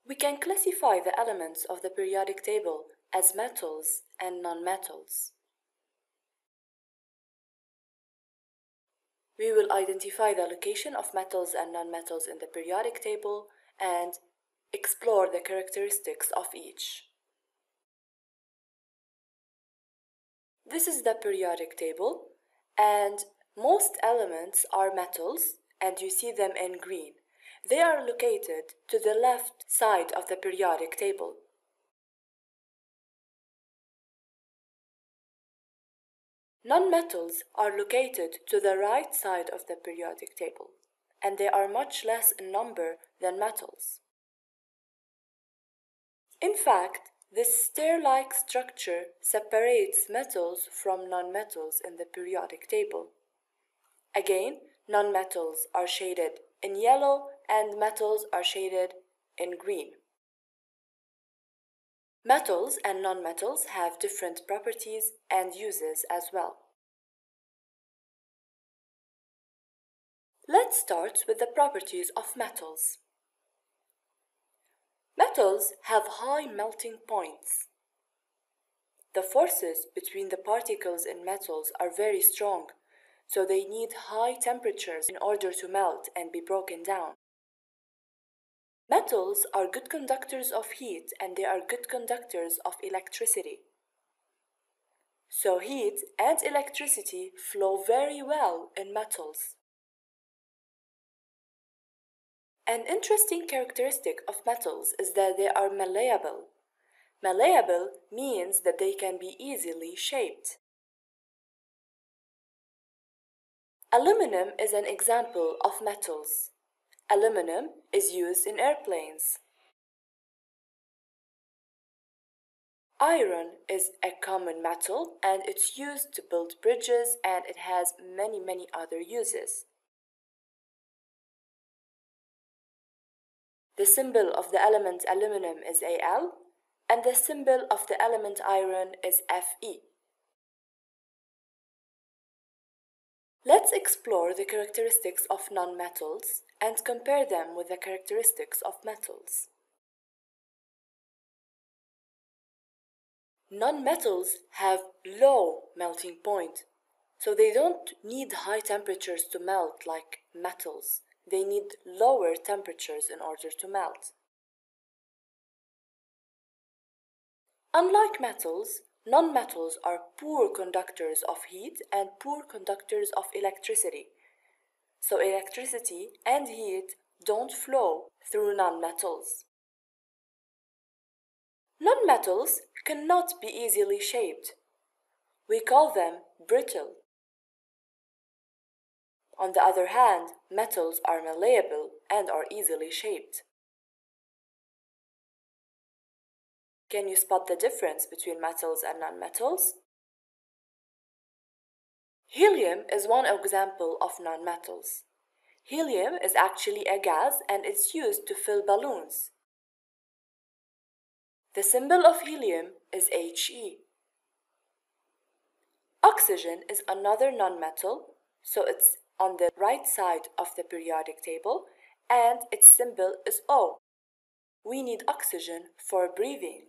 We can classify the elements of the periodic table as metals and nonmetals. We will identify the location of metals and nonmetals in the periodic table and explore the characteristics of each. This is the periodic table, and most elements are metals, and you see them in green. They are located to the left side of the periodic table. Nonmetals are located to the right side of the periodic table, and they are much less in number than metals. In fact, this stair-like structure separates metals from nonmetals in the periodic table. Again, nonmetals are shaded in yellow and metals are shaded in green. Metals and nonmetals have different properties and uses as well. Let's start with the properties of metals. Metals have high melting points. The forces between the particles in metals are very strong, so they need high temperatures in order to melt and be broken down. Metals are good conductors of heat and they are good conductors of electricity. So heat and electricity flow very well in metals. An interesting characteristic of metals is that they are malleable. Malleable means that they can be easily shaped. Aluminum is an example of metals. Aluminum is used in airplanes. Iron is a common metal and it's used to build bridges and it has many other uses. The symbol of the element aluminum is Al and the symbol of the element iron is Fe. Let's explore the characteristics of nonmetals and compare them with the characteristics of metals. Nonmetals have low melting point, so they don't need high temperatures to melt like metals. They need lower temperatures in order to melt. Unlike metals, nonmetals are poor conductors of heat and poor conductors of electricity. So electricity and heat don't flow through nonmetals. Nonmetals cannot be easily shaped. We call them brittle. On the other hand, metals are malleable and are easily shaped. Can you spot the difference between metals and nonmetals? Helium is one example of nonmetals. Helium is actually a gas and it's used to fill balloons. The symbol of helium is He. Oxygen is another nonmetal, so it's on the right side of the periodic table and its symbol is O. We need oxygen for breathing.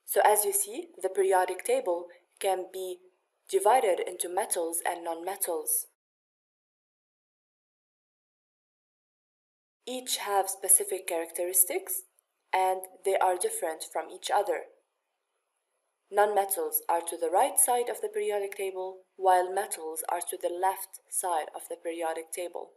So as you see, the periodic table can be divided into metals and nonmetals. Each have specific characteristics and they are different from each other. Nonmetals are to the right side of the periodic table, while metals are to the left side of the periodic table.